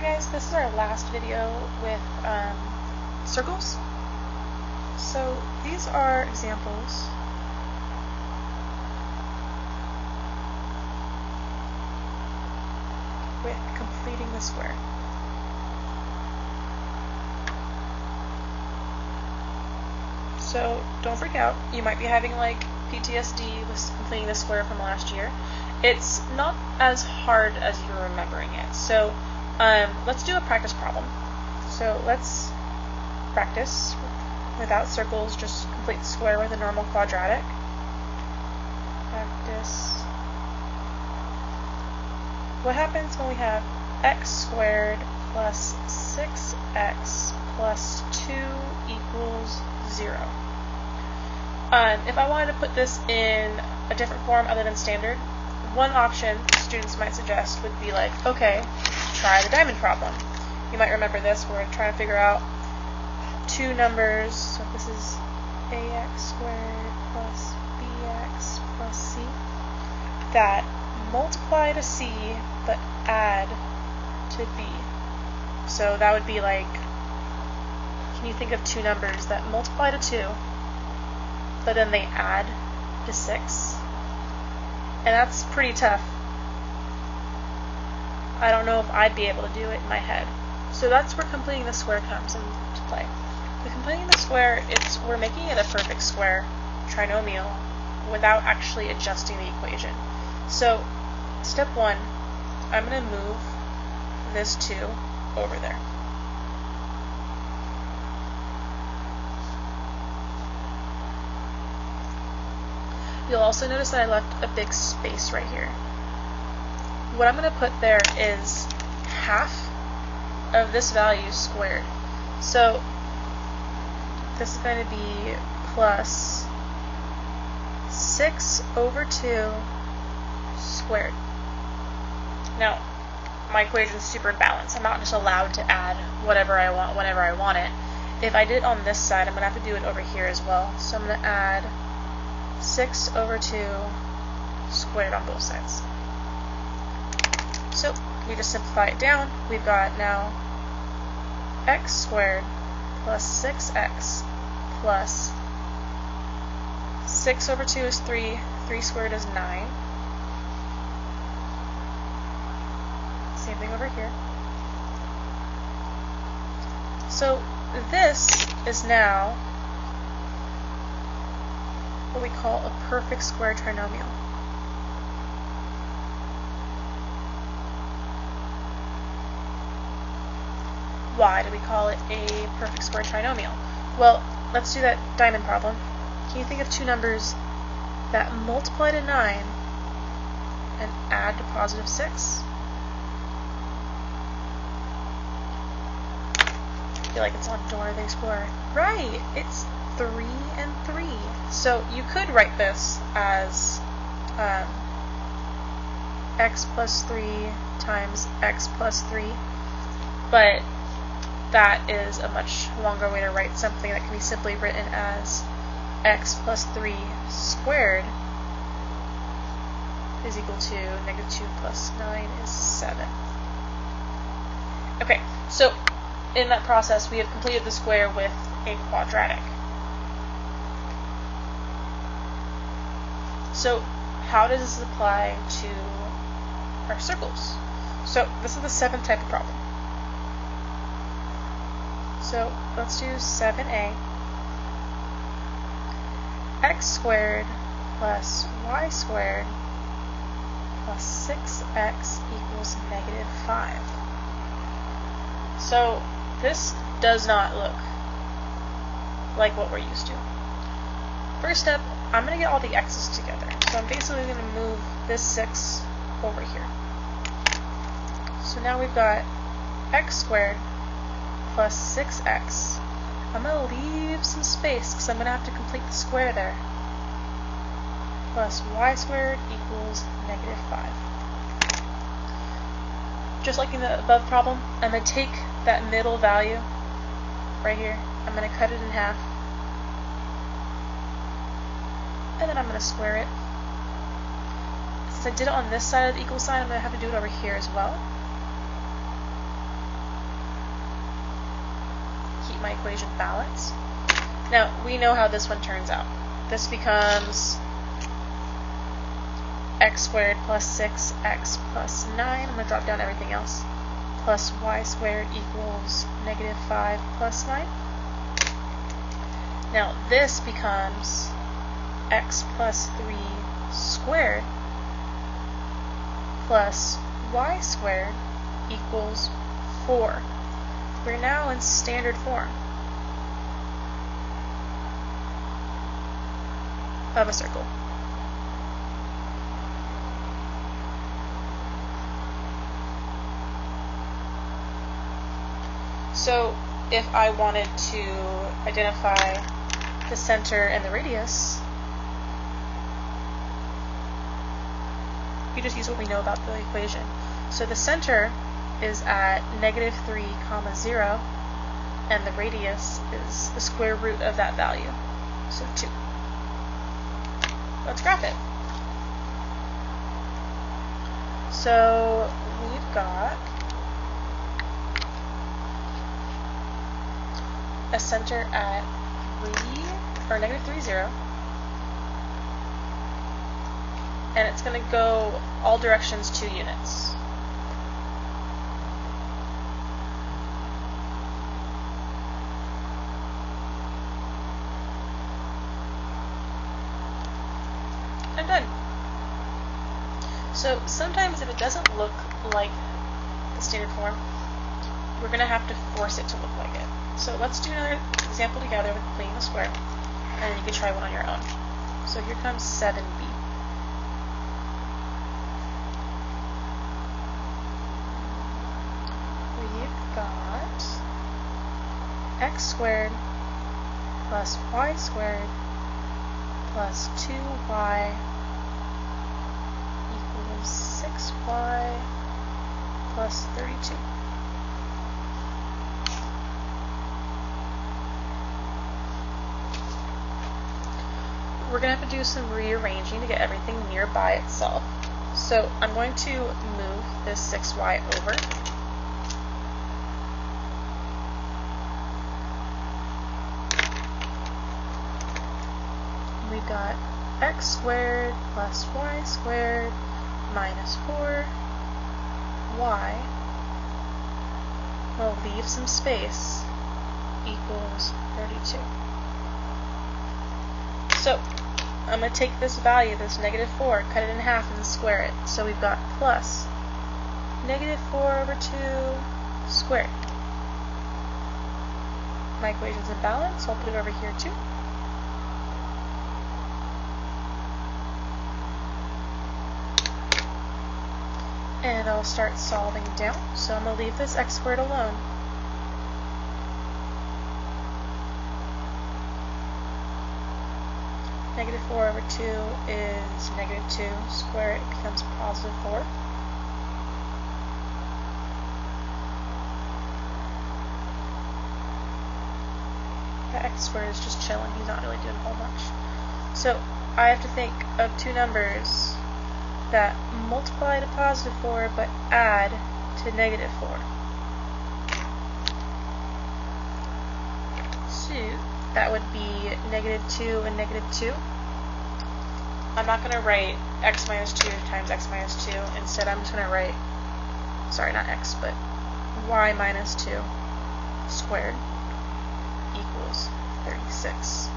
Alright guys, this is our last video with circles. So these are examples with completing the square. So don't freak out, you might be having like PTSD with completing the square from last year. It's not as hard as you're remembering it. So let's do a practice problem. So let's practice without circles, just complete the square with a normal quadratic. Practice. What happens when we have x squared plus 6x plus 2 equals 0? If I wanted to put this in a different form other than standard, one option students might suggest would be like, okay, try the diamond problem. You might remember this. We're trying to figure out two numbers. So this is ax squared plus bx plus c that multiply to c but add to b. So that would be like, can you think of two numbers that multiply to 2 but then they add to 6? And that's pretty tough. I don't know if I'd be able to do it in my head. So that's where completing the square comes into play. With completing the square, we're making it a perfect square trinomial without actually adjusting the equation. So step 1, I'm going to move this 2 over there. You'll also notice that I left a big space right here. What I'm going to put there is half of this value squared. So this is going to be plus 6 over 2 squared. Now, my equation is super balanced. I'm not just allowed to add whatever I want whenever I want it. If I did it on this side, I'm going to have to do it over here as well. So I'm going to add 6 over 2 squared on both sides. So we just simplify it down. We've got now x squared plus 6x plus 6 over 2 is 3. 3 squared is 9. Same thing over here. So this is now what we call a perfect square trinomial. Why do we call it a perfect square trinomial? Well, let's do that diamond problem. Can you think of two numbers that multiply to 9 and add to positive 6? I feel like it's on Dora the Explorer. Right, it's 3 and 3. So you could write this as x plus 3 times x plus 3, but that is a much longer way to write something that can be simply written as x plus 3 squared is equal to negative 2 plus 9 is 7. Okay, so in that process we have completed the square with a quadratic. So how does this apply to our circles? So this is the 7th type of problem. So let's do 7a. X squared plus y squared plus 6x equals negative 5. So this does not look like what we're used to. First step, I'm going to get all the x's together. So I'm basically going to move this 6 over here. So now we've got x squared plus 6x. I'm going to leave some space because I'm going to have to complete the square there. Plus y squared equals negative 5. Just like in the above problem, I'm going to take that middle value right here. I'm going to cut it in half. And then I'm going to square it. Since I did it on this side of the equal sign, I'm going to have to do it over here as well. make my equation balance. Now, we know how this one turns out. This becomes x squared plus 6x plus 9. I'm going to drop down everything else. Plus y squared equals negative 5 plus 9. Now, this becomes x plus 3 squared plus y squared equals 4. We're now in standard form of a circle. So if I wanted to identify the center and the radius, we just use what we know about the equation. So the center is at negative 3, 0, and the radius is the square root of that value, so 2. Let's graph it. So we've got a center at negative 3, 0, and it's going to go all directions 2 units. I'm done. So sometimes if it doesn't look like the standard form, we're going to have to force it to look like it. So let's do another example together with completing the square, and then you can try one on your own. So here comes 7b. We've got x squared plus y squared plus 2y equals 6y plus 32. We're going to have to do some rearranging to get everything nearby itself. So I'm going to move this 6y over. We've got x squared plus y squared minus 4y. We'll leave some space equals 32. So I'm going to take this value, this negative 4, cut it in half and square it. So we've got plus negative 4 over 2 squared. My equation's in balance, so I'll put it over here too. And I'll start solving down. So I'm going to leave this x squared alone. Negative 4 over 2 is negative 2. Square it becomes positive 4. The x squared is just chilling. He's not really doing a whole much. So I have to think of two numbers that multiply to positive 4 but add to negative 4. So that would be negative 2 and negative 2. I'm not going to write x minus 2 times x minus 2. Instead, I'm just going to write, sorry, not x, but y minus 2 squared equals 36.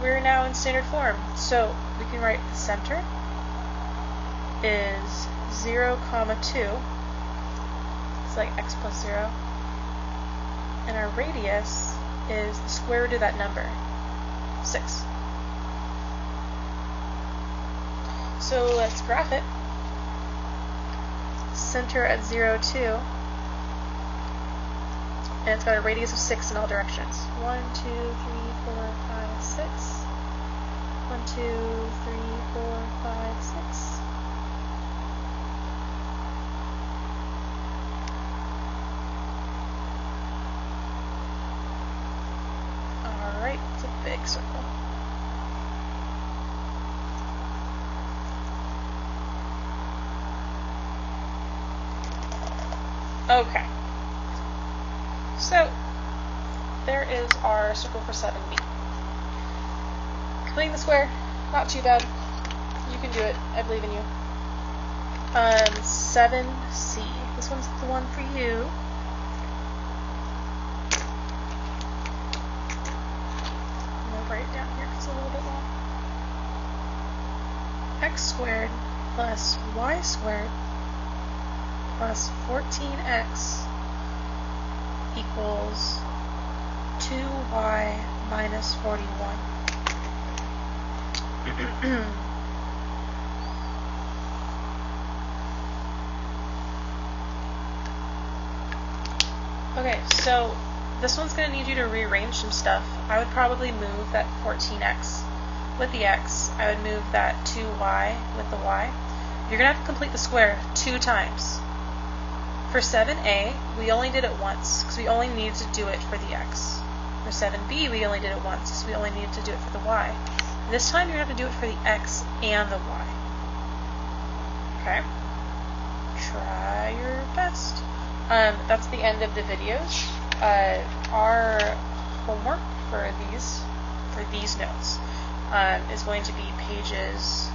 We're now in standard form, so we can write the center is 0, 2. It's like x plus 0. And our radius is the square root of that number, 6. So let's graph it. Center at 0, 2. And it's got a radius of 6 in all directions. 1, 2, 3, 4, 5, 6. 1, 2, 3, 4, 5, 6. Alright, it's a big circle. Okay. So, there is our circle for 7b. Completing the square, not too bad. You can do it. I believe in you. 7c. This one's the one for you. I'm going to write it down here because it's a little bit long. X squared plus y squared plus 14x equals 2y minus 41. Okay, so this one's going to need you to rearrange some stuff. I would probably move that 14x with the x. I would move that 2y with the y. You're going to have to complete the square 2 times. For 7a, we only did it once because we only needed to do it for the x. For 7b, we only did it once because we only needed to do it for the y. This time, you're going to have to do it for the x and the y. Okay? Try your best. That's the end of the videos. Our homework for these notes is going to be pages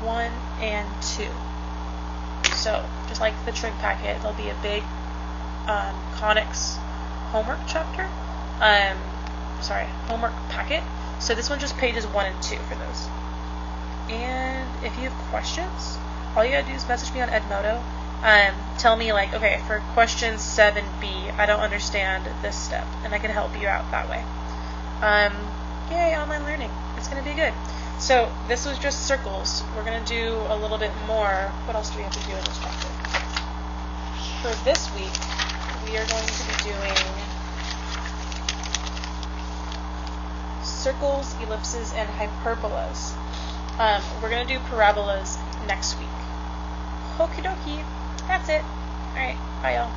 1 and 2. So, just like the trig packet, there'll be a big conics homework chapter. Homework packet. So this one just pages 1 and 2 for those. And if you have questions, all you gotta do is message me on Edmodo. Tell me like, okay, for question 7b, I don't understand this step, and I can help you out that way. Yay, online learning. It's gonna be good. So this was just circles. We're going to do a little bit more. What else do we have to do in this chapter? For this week, we are going to be doing circles, ellipses, and hyperbolas. We're going to do parabolas next week. Okie dokie. That's it. Alright, bye y'all.